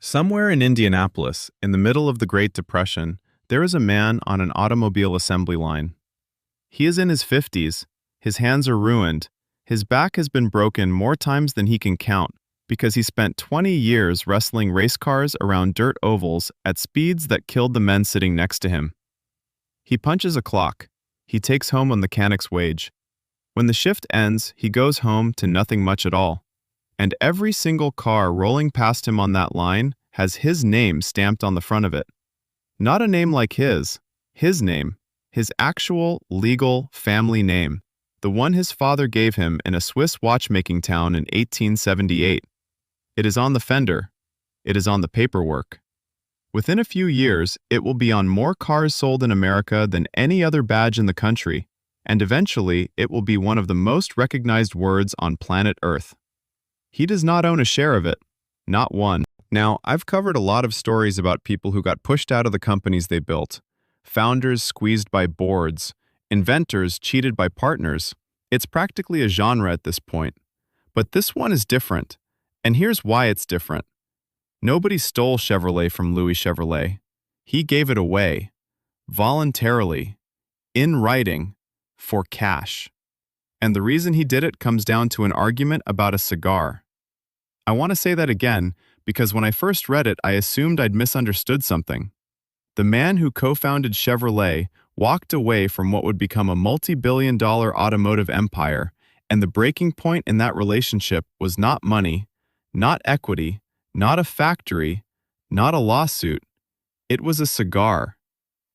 Somewhere in Indianapolis, in the middle of the Great Depression, there is a man on an automobile assembly line. He is in his 50s, his hands are ruined, his back has been broken more times than he can count because he spent 20 years wrestling race cars around dirt ovals at speeds that killed the men sitting next to him. He punches a clock. He takes home a mechanic's wage. When the shift ends, he goes home to nothing much at all. And every single car rolling past him on that line has his name stamped on the front of it. Not a name like his name, his actual, legal, family name, the one his father gave him in a Swiss watchmaking town in 1878. It is on the fender. It is on the paperwork. Within a few years, it will be on more cars sold in America than any other badge in the country, and eventually it will be one of the most recognized words on planet Earth. He does not own a share of it, not one. Now, I've covered a lot of stories about people who got pushed out of the companies they built, founders squeezed by boards, inventors cheated by partners. It's practically a genre at this point. But this one is different, and here's why it's different. Nobody stole Chevrolet from Louis Chevrolet. He gave it away, voluntarily, in writing, for cash. And the reason he did it comes down to an argument about a cigar. I want to say that again because when I first read it, I assumed I'd misunderstood something. The man who co-founded Chevrolet walked away from what would become a multi-billion-dollar automotive empire, and the breaking point in that relationship was not money, not equity, not a factory, not a lawsuit. It was a cigar,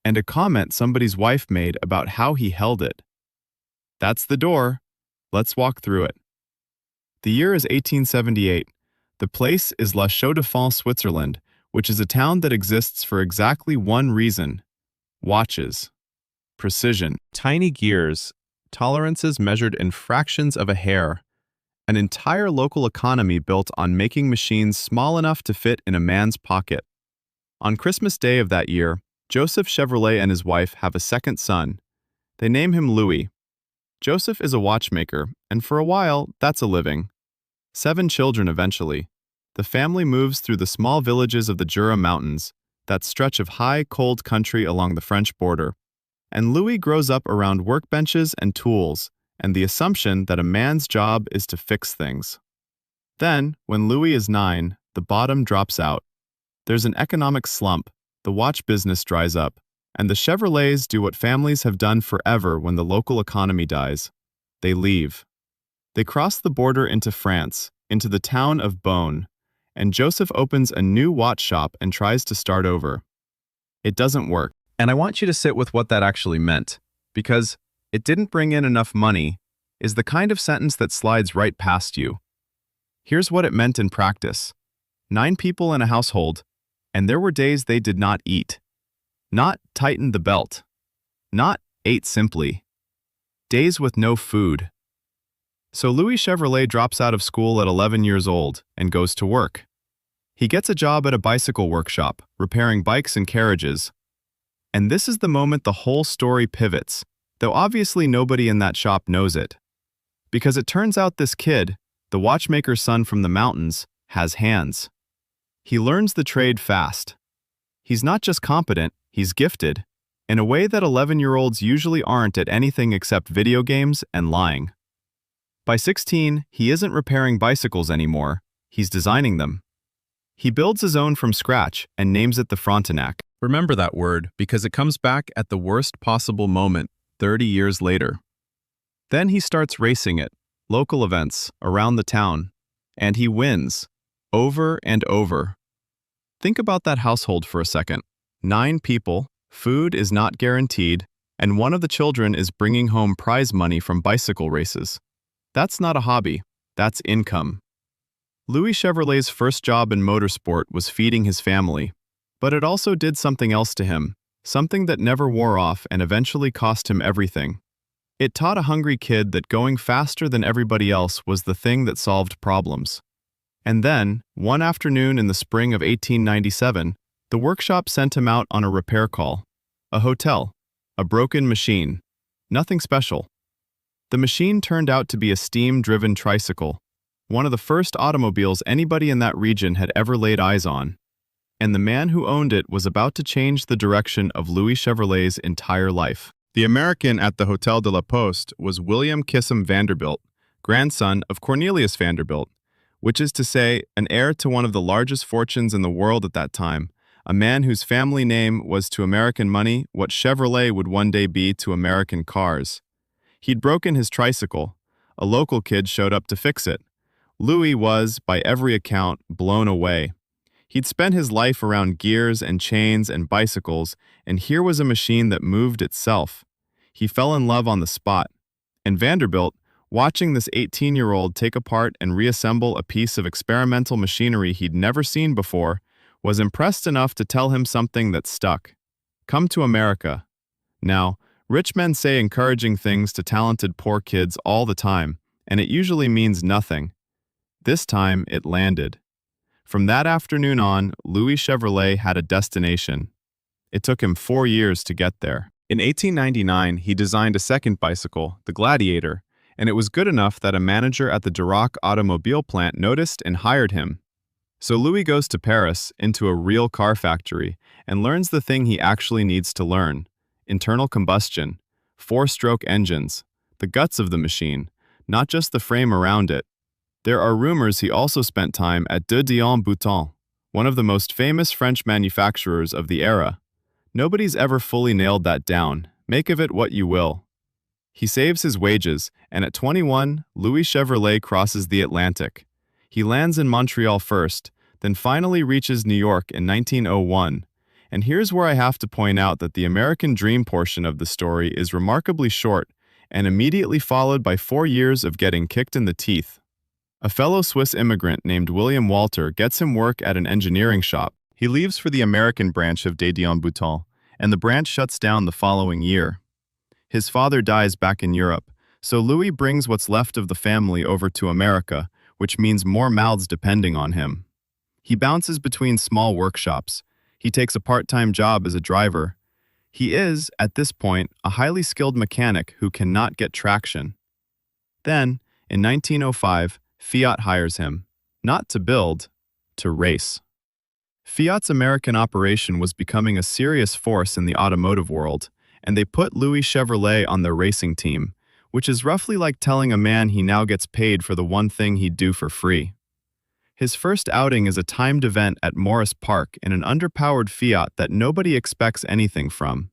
and a comment somebody's wife made about how he held it. That's the door. Let's walk through it. The year is 1878. The place is La Chaux-de-Fonds, Switzerland, which is a town that exists for exactly one reason: watches. Precision. Tiny gears, tolerances measured in fractions of a hair, an entire local economy built on making machines small enough to fit in a man's pocket. On Christmas Day of that year, Joseph Chevrolet and his wife have a second son. They name him Louis. Joseph is a watchmaker, and for a while, that's a living. 7 children eventually. The family moves through the small villages of the Jura Mountains, that stretch of high, cold country along the French border. And Louis grows up around workbenches and tools, and the assumption that a man's job is to fix things. Then, when Louis is 9, the bottom drops out. There's an economic slump, the watch business dries up, and the Chevrolets do what families have done forever when the local economy dies. They leave. They cross the border into France, into the town of Beaune, and Joseph opens a new watch shop and tries to start over. It doesn't work. And I want you to sit with what that actually meant, because "it didn't bring in enough money" is the kind of sentence that slides right past you. Here's what it meant in practice. 9 people in a household, and there were days they did not eat. Not tighten the belt. Not ate simply. Days with no food. So Louis Chevrolet drops out of school at 11 years old and goes to work. He gets a job at a bicycle workshop, repairing bikes and carriages. And this is the moment the whole story pivots, though obviously nobody in that shop knows it. Because it turns out this kid, the watchmaker's son from the mountains, has hands. He learns the trade fast. He's not just competent, he's gifted, in a way that 11-year-olds usually aren't at anything except video games and lying. By 16, he isn't repairing bicycles anymore, he's designing them. He builds his own from scratch and names it the Frontenac. Remember that word because it comes back at the worst possible moment 30 years later. Then he starts racing it, local events, around the town, and he wins, over and over. Think about that household for a second. 9 people, food is not guaranteed, and one of the children is bringing home prize money from bicycle races. That's not a hobby, that's income. Louis Chevrolet's first job in motorsport was feeding his family, but it also did something else to him, something that never wore off and eventually cost him everything. It taught a hungry kid that going faster than everybody else was the thing that solved problems. And then, one afternoon in the spring of 1897, the workshop sent him out on a repair call. A hotel. A broken machine. Nothing special. The machine turned out to be a steam-driven tricycle, one of the first automobiles anybody in that region had ever laid eyes on. and the man who owned it was about to change the direction of Louis Chevrolet's entire life. The American at the Hotel de la Poste was William Kissam Vanderbilt, grandson of Cornelius Vanderbilt, which is to say, an heir to one of the largest fortunes in the world at that time, a man whose family name was to American money what Chevrolet would one day be to American cars. He'd broken his tricycle. A local kid showed up to fix it. Louis was, by every account, blown away. He'd spent his life around gears and chains and bicycles, and here was a machine that moved itself. He fell in love on the spot. And Vanderbilt, watching this 18-year-old take apart and reassemble a piece of experimental machinery he'd never seen before, was impressed enough to tell him something that stuck. Come to America. Now, rich men say encouraging things to talented poor kids all the time, and it usually means nothing. This time, it landed. From that afternoon on, Louis Chevrolet had a destination. It took him 4 years to get there. In 1899, he designed a second bicycle, the Gladiator, and it was good enough that a manager at the Duroc automobile plant noticed and hired him. So Louis goes to Paris, into a real car factory, and learns the thing he actually needs to learn: internal combustion, 4-stroke engines, the guts of the machine, not just the frame around it. There are rumors he also spent time at De Dion-Bouton, one of the most famous French manufacturers of the era. Nobody's ever fully nailed that down, make of it what you will. He saves his wages, and at 21, Louis Chevrolet crosses the Atlantic. He lands in Montreal first, then finally reaches New York in 1901. And here's where I have to point out that the American dream portion of the story is remarkably short, and immediately followed by 4 years of getting kicked in the teeth. A fellow Swiss immigrant named William Walter gets him work at an engineering shop. He leaves for the American branch of De Dion-Bouton, and the branch shuts down the following year. His father dies back in Europe, so Louis brings what's left of the family over to America, which means more mouths depending on him. He bounces between small workshops. He takes a part-time job as a driver. He is, at this point, a highly skilled mechanic who cannot get traction. Then, in 1905, Fiat hires him, not to build, to race. Fiat's American operation was becoming a serious force in the automotive world, and they put Louis Chevrolet on their racing team, which is roughly like telling a man he now gets paid for the one thing he'd do for free. His first outing is a timed event at Morris Park in an underpowered Fiat that nobody expects anything from.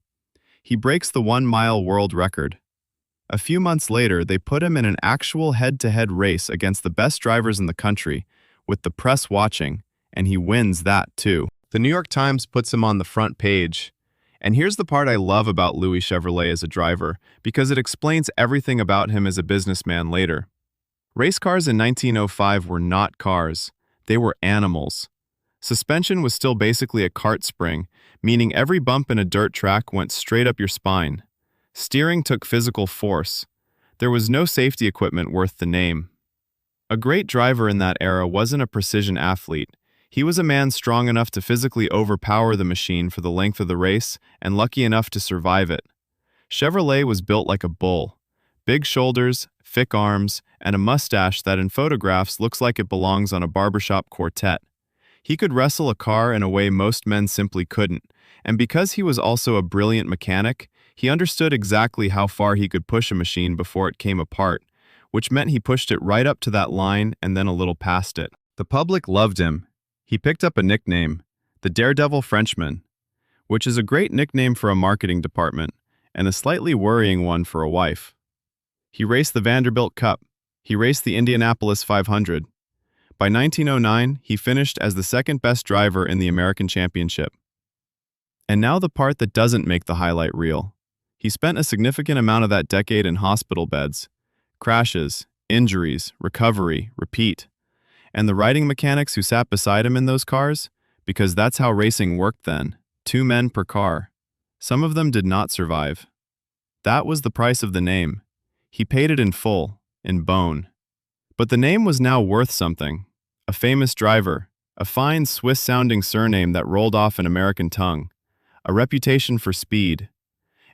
He breaks the 1-mile world record. A few months later, they put him in an actual head-to-head race against the best drivers in the country, with the press watching, and he wins that too. The New York Times puts him on the front page. And here's the part I love about Louis Chevrolet as a driver, because it explains everything about him as a businessman later. Race cars in 1905 were not cars. They were animals. Suspension was still basically a cart spring, meaning every bump in a dirt track went straight up your spine. Steering took physical force. There was no safety equipment worth the name. A great driver in that era wasn't a precision athlete. He was a man strong enough to physically overpower the machine for the length of the race and lucky enough to survive it. Chevrolet was built like a bull. Big shoulders, thick arms, and a mustache that in photographs looks like it belongs on a barbershop quartet. He could wrestle a car in a way most men simply couldn't, and because he was also a brilliant mechanic, he understood exactly how far he could push a machine before it came apart, which meant he pushed it right up to that line and then a little past it. The public loved him. He picked up a nickname, the Daredevil Frenchman, which is a great nickname for a marketing department and a slightly worrying one for a wife. He raced the Vanderbilt Cup. He raced the Indianapolis 500. By 1909, he finished as the second-best driver in the American Championship. And now the part that doesn't make the highlight reel. He spent a significant amount of that decade in hospital beds. Crashes, injuries, recovery, repeat. And the riding mechanics who sat beside him in those cars? Because that's how racing worked then. 2 men per car. Some of them did not survive. That was the price of the name. He paid it in full, in bone. But the name was now worth something. A famous driver, a fine Swiss-sounding surname that rolled off an American tongue, a reputation for speed.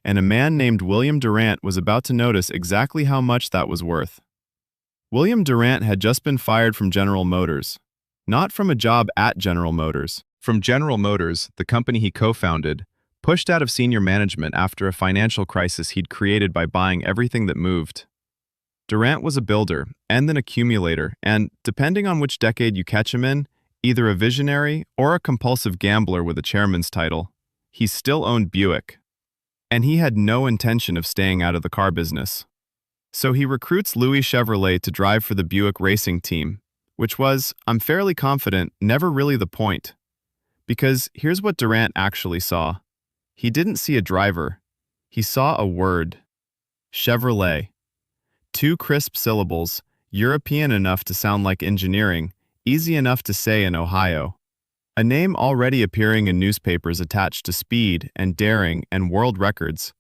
And a man named William Durant was about to notice exactly how much that was worth. William Durant had just been fired from General Motors. Not from a job at General Motors, From General Motors, the company he co-founded, pushed out of senior management after a financial crisis he'd created by buying everything that moved. Durant was a builder and an accumulator, and, depending on which decade you catch him in, either a visionary or a compulsive gambler with a chairman's title. He still owned Buick. And he had no intention of staying out of the car business. So he recruits Louis Chevrolet to drive for the Buick racing team, which was, I'm fairly confident, never really the point. Because here's what Durant actually saw. He didn't see a driver. He saw a word. Chevrolet. 2 crisp syllables, European enough to sound like engineering, easy enough to say in Ohio. A name already appearing in newspapers attached to speed and daring and world records.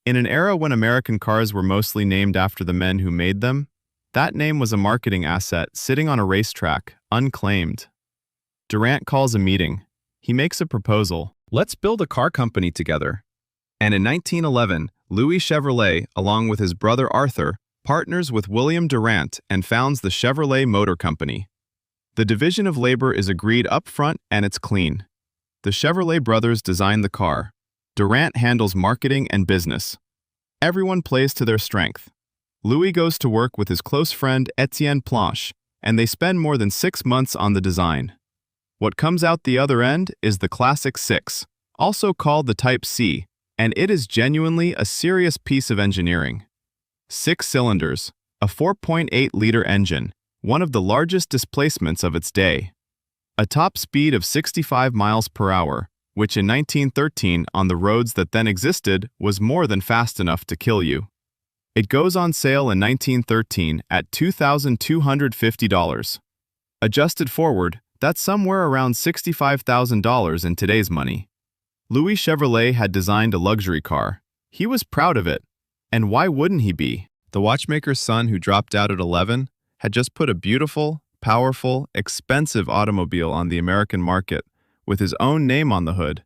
In an era when American cars were mostly named after the men who made them, that name was a marketing asset sitting on a racetrack, unclaimed. Durant calls a meeting. He makes a proposal. Let's build a car company together. And in 1911, Louis Chevrolet, along with his brother Arthur, partners with William Durant and founds the Chevrolet Motor Company. The division of labor is agreed up front and it's clean. The Chevrolet brothers design the car. Durant handles marketing and business. Everyone plays to their strength. Louis goes to work with his close friend Etienne Planche, and they spend more than 6 months on the design. What comes out the other end is the Classic 6, also called the Type C, and it is genuinely a serious piece of engineering. 6 cylinders, a 4.8-liter engine, one of the largest displacements of its day. A top speed of 65 miles per hour, which in 1913 on the roads that then existed was more than fast enough to kill you. It goes on sale in 1913 at $2,250. Adjusted forward, that's somewhere around $65,000 in today's money. Louis Chevrolet had designed a luxury car. He was proud of it. And why wouldn't he be? The watchmaker's son who dropped out at 11 had just put a beautiful, powerful, expensive automobile on the American market with his own name on the hood.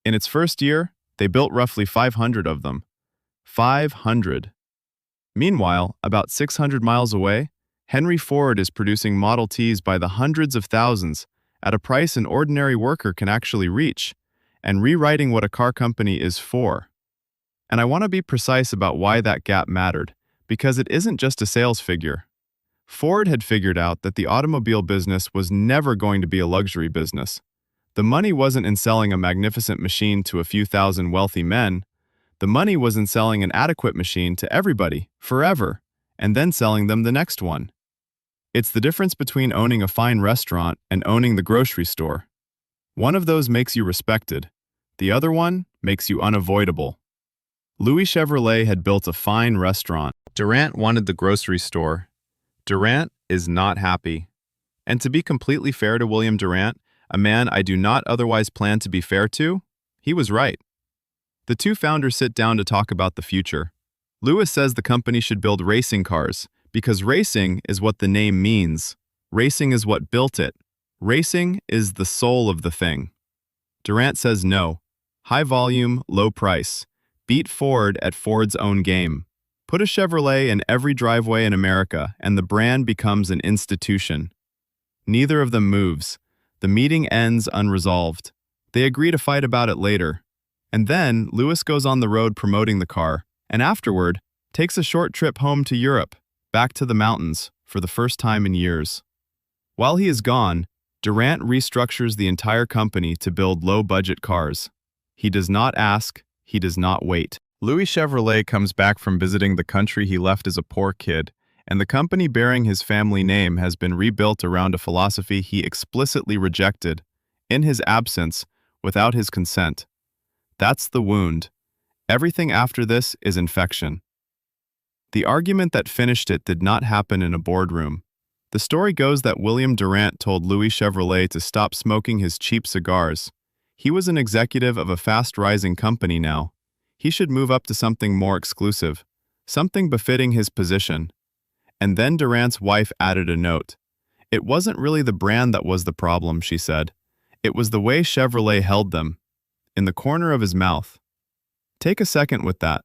In its first year, they built roughly 500 of them. 500. Meanwhile, about 600 miles away, Henry Ford is producing Model Ts by the hundreds of thousands at a price an ordinary worker can actually reach, and rewriting what a car company is for. And I want to be precise about why that gap mattered, because it isn't just a sales figure. Ford had figured out that the automobile business was never going to be a luxury business. The money wasn't in selling a magnificent machine to a few thousand wealthy men. The money was in selling an adequate machine to everybody, forever, and then selling them the next one. It's the difference between owning a fine restaurant and owning the grocery store. One of those makes you respected. The other one makes you unavoidable. Louis Chevrolet had built a fine restaurant. Durant wanted the grocery store. Durant is not happy. And to be completely fair to William Durant, a man I do not otherwise plan to be fair to, he was right. The two founders sit down to talk about the future. Louis says the company should build racing cars, because racing is what the name means. Racing is what built it. Racing is the soul of the thing. Durant says no. High volume, low price. Beat Ford at Ford's own game. Put a Chevrolet in every driveway in America, and the brand becomes an institution. Neither of them moves. The meeting ends unresolved. They agree to fight about it later. And then, Louis goes on the road promoting the car, and afterward, takes a short trip home to Europe, back to the mountains, for the first time in years. While he is gone, Durant restructures the entire company to build low-budget cars. He does not ask, he does not wait. Louis Chevrolet comes back from visiting the country he left as a poor kid, and the company bearing his family name has been rebuilt around a philosophy he explicitly rejected, in his absence, without his consent. That's the wound. Everything after this is infection. The argument that finished it did not happen in a boardroom. The story goes that William Durant told Louis Chevrolet to stop smoking his cheap cigars. He was an executive of a fast-rising company now. He should move up to something more exclusive, something befitting his position. And then Durant's wife added a note. It wasn't really the brand that was the problem, she said. It was the way Chevrolet held them, in the corner of his mouth. Take a second with that.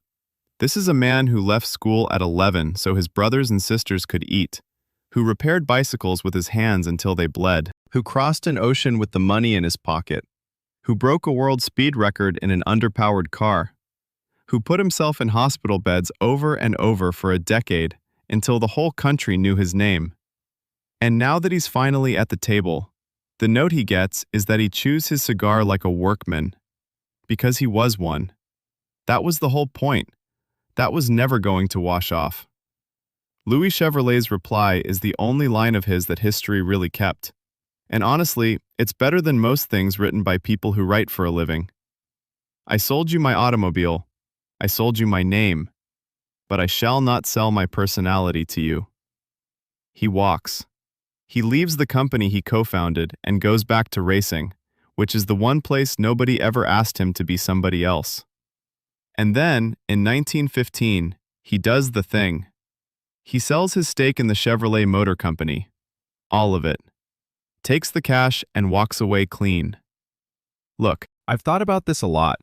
This is a man who left school at 11 so his brothers and sisters could eat, who repaired bicycles with his hands until they bled, who crossed an ocean with the money in his pocket, who broke a world speed record in an underpowered car, who put himself in hospital beds over and over for a decade until the whole country knew his name. And now that he's finally at the table, the note he gets is that he chews his cigar like a workman, because he was one. That was the whole point. That was never going to wash off. Louis Chevrolet's reply is the only line of his that history really kept. And honestly, it's better than most things written by people who write for a living. I sold you my automobile. I sold you my name. But I shall not sell my personality to you. He walks. He leaves the company he co-founded and goes back to racing, which is the one place nobody ever asked him to be somebody else. And then, in 1915, he does the thing. He sells his stake in the Chevrolet Motor Company. All of it. Takes the cash and walks away clean. Look, I've thought about this a lot,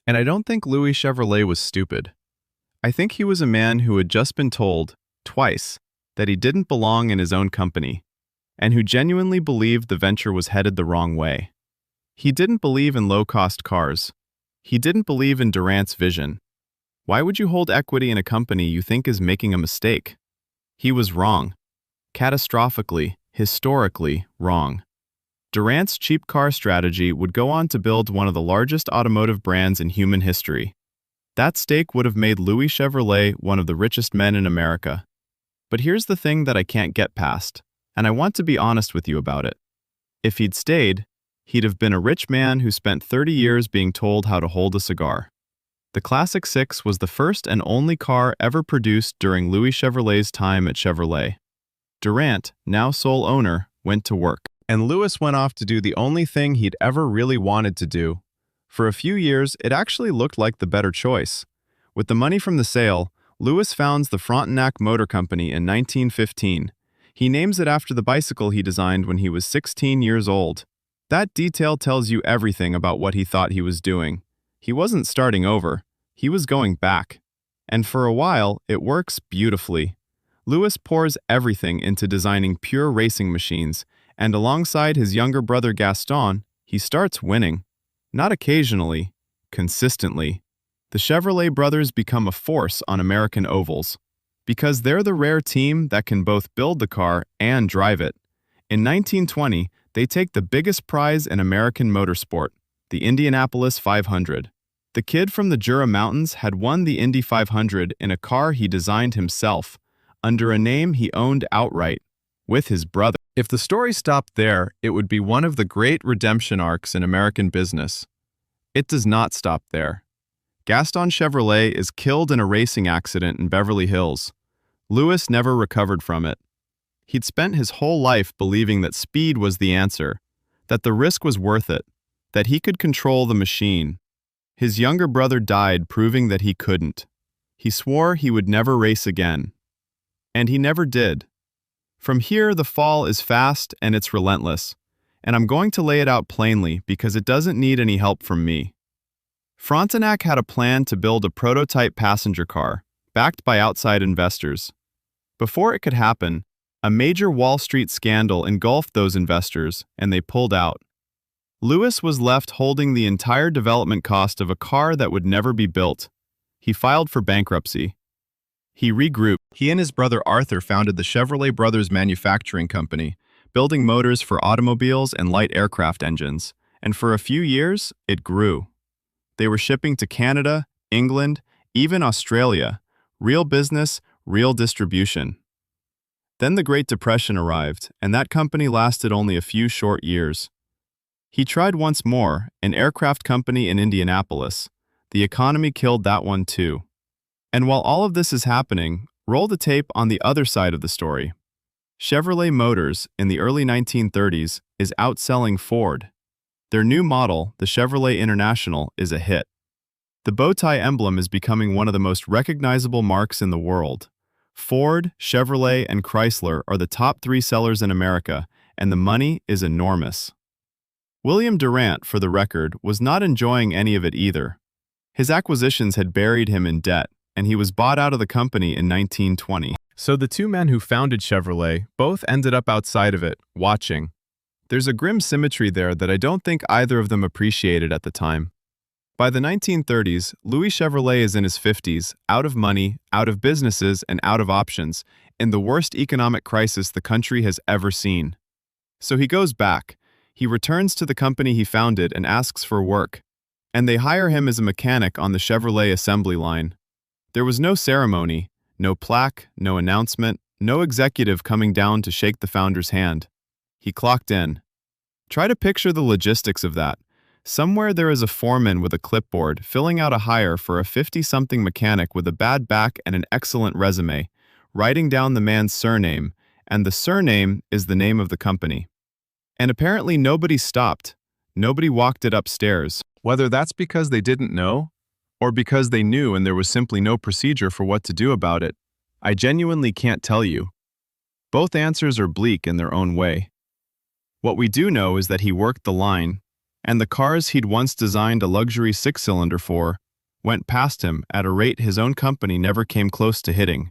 and I don't think Louis Chevrolet was stupid. I think he was a man who had just been told, twice, that he didn't belong in his own company, and who genuinely believed the venture was headed the wrong way. He didn't believe in low-cost cars. He didn't believe in Durant's vision. Why would you hold equity in a company you think is making a mistake? He was wrong. Catastrophically, historically wrong. Durant's cheap car strategy would go on to build one of the largest automotive brands in human history. That stake would have made Louis Chevrolet one of the richest men in America. But here's the thing that I can't get past, and I want to be honest with you about it. If he'd stayed, he'd have been a rich man who spent 30 years being told how to hold a cigar. The Classic 6 was the first and only car ever produced during Louis Chevrolet's time at Chevrolet. Durant, now sole owner, went to work, and Louis went off to do the only thing he'd ever really wanted to do. For a few years, it actually looked like the better choice. With the money from the sale, Louis founds the Frontenac Motor Company in 1915. He names it after the bicycle he designed when he was 16 years old. That detail tells you everything about what he thought he was doing. He wasn't starting over. He was going back. And for a while, it works beautifully. Louis pours everything into designing pure racing machines, and alongside his younger brother Gaston, he starts winning. Not occasionally, consistently. The Chevrolet brothers become a force on American ovals, because they're the rare team that can both build the car and drive it. In 1920, they take the biggest prize in American motorsport, the Indianapolis 500. The kid from the Jura Mountains had won the Indy 500 in a car he designed himself, under a name he owned outright, with his brother. If the story stopped there, it would be one of the great redemption arcs in American business. It does not stop there. Gaston Chevrolet is killed in a racing accident in Beverly Hills. Louis never recovered from it. He'd spent his whole life believing that speed was the answer, that the risk was worth it, that he could control the machine. His younger brother died proving that he couldn't. He swore he would never race again. And he never did. From here, the fall is fast and it's relentless, and I'm going to lay it out plainly because it doesn't need any help from me. Frontenac had a plan to build a prototype passenger car, backed by outside investors. Before it could happen, a major Wall Street scandal engulfed those investors, and they pulled out. Louis was left holding the entire development cost of a car that would never be built. He filed for bankruptcy. He regrouped. He and his brother Arthur founded the Chevrolet Brothers Manufacturing Company, building motors for automobiles and light aircraft engines, and for a few years, it grew. They were shipping to Canada, England, even Australia. Real business, real distribution. Then the Great Depression arrived, and that company lasted only a few short years. He tried once more, an aircraft company in Indianapolis. The economy killed that one too. And while all of this is happening, roll the tape on the other side of the story. Chevrolet Motors, in the early 1930s, is outselling Ford. Their new model, the Chevrolet International, is a hit. The bow tie emblem is becoming one of the most recognizable marks in the world. Ford, Chevrolet, and Chrysler are the top 3 sellers in America, and the money is enormous. William Durant, for the record, was not enjoying any of it either. His acquisitions had buried him in debt, and he was bought out of the company in 1920. So the two men who founded Chevrolet both ended up outside of it, watching. There's a grim symmetry there that I don't think either of them appreciated at the time. By the 1930s, Louis Chevrolet is in his 50s, out of money, out of businesses, and out of options, in the worst economic crisis the country has ever seen. So he goes back. He returns to the company he founded and asks for work. And they hire him as a mechanic on the Chevrolet assembly line. There was no ceremony, no plaque, no announcement, no executive coming down to shake the founder's hand. He clocked in. Try to picture the logistics of that. Somewhere there is a foreman with a clipboard filling out a hire for a 50-something mechanic with a bad back and an excellent resume, writing down the man's surname, and the surname is the name of the company. And apparently nobody stopped. Nobody walked it upstairs. Whether that's because they didn't know, or because they knew and there was simply no procedure for what to do about it, I genuinely can't tell you. Both answers are bleak in their own way. What we do know is that he worked the line, and the cars he'd once designed a luxury six-cylinder for went past him at a rate his own company never came close to hitting.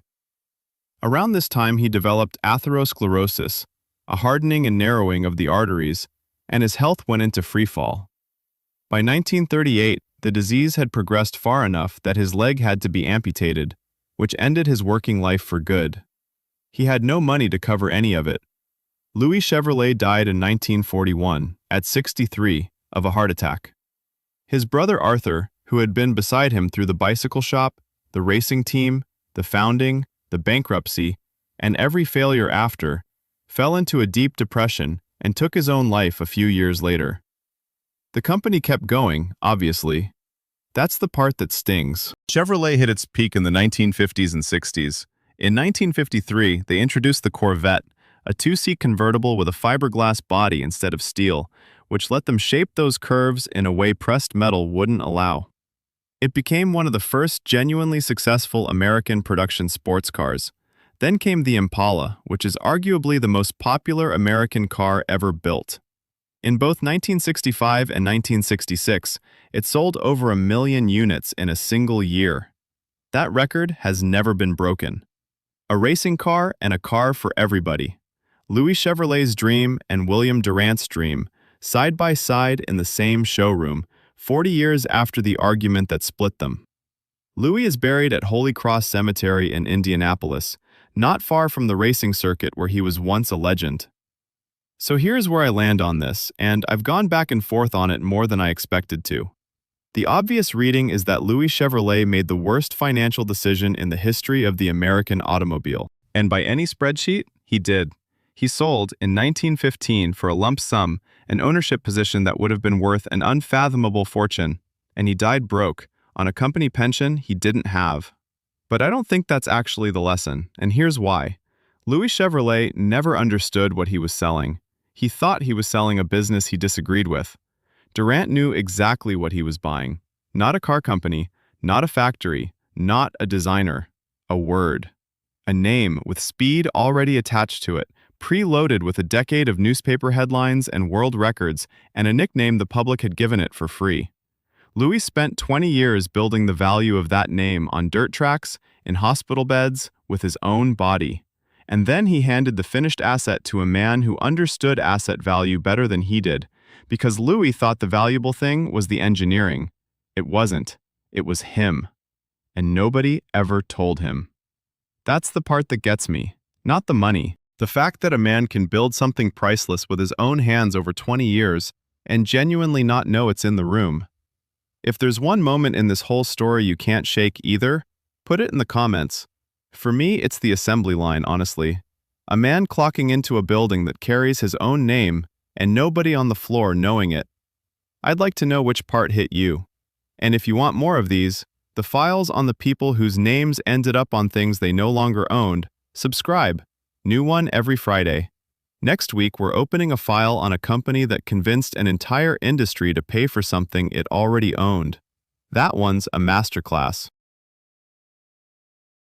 Around this time he developed atherosclerosis, a hardening and narrowing of the arteries, and his health went into freefall. By 1938, the disease had progressed far enough that his leg had to be amputated, which ended his working life for good. He had no money to cover any of it. Louis Chevrolet died in 1941, at 63, of a heart attack. His brother Arthur, who had been beside him through the bicycle shop, the racing team, the founding, the bankruptcy, and every failure after, fell into a deep depression and took his own life a few years later. The company kept going, obviously. That's the part that stings. Chevrolet hit its peak in the 1950s and 60s. In 1953, they introduced the Corvette, a two-seat convertible with a fiberglass body instead of steel, which let them shape those curves in a way pressed metal wouldn't allow. It became one of the first genuinely successful American production sports cars. Then came the Impala, which is arguably the most popular American car ever built. In both 1965 and 1966, it sold over 1 million units in a single year. That record has never been broken. A racing car and a car for everybody. Louis Chevrolet's dream and William Durant's dream, side by side in the same showroom, 40 years after the argument that split them. Louis is buried at Holy Cross Cemetery in Indianapolis, not far from the racing circuit where he was once a legend. So here's where I land on this, and I've gone back and forth on it more than I expected to. The obvious reading is that Louis Chevrolet made the worst financial decision in the history of the American automobile. And by any spreadsheet, he did. He sold, in 1915, for a lump sum, an ownership position that would have been worth an unfathomable fortune, and he died broke, on a company pension he didn't have. But I don't think that's actually the lesson, and here's why. Louis Chevrolet never understood what he was selling. He thought he was selling a business he disagreed with. Durant knew exactly what he was buying. Not a car company, not a factory, not a designer. A word. A name with speed already attached to it, preloaded with a decade of newspaper headlines and world records, and a nickname the public had given it for free. Louis spent 20 years building the value of that name on dirt tracks, in hospital beds, with his own body. And then he handed the finished asset to a man who understood asset value better than he did, because Louis thought the valuable thing was the engineering. It wasn't. It was him. And nobody ever told him. That's the part that gets me, not the money. The fact that a man can build something priceless with his own hands over 20 years and genuinely not know it's in the room. If there's one moment in this whole story you can't shake either, put it in the comments. For me, it's the assembly line, honestly. A man clocking into a building that carries his own name and nobody on the floor knowing it. I'd like to know which part hit you. And if you want more of these, the files on the people whose names ended up on things they no longer owned, subscribe. New one every Friday. Next week, we're opening a file on a company that convinced an entire industry to pay for something it already owned. That one's a masterclass.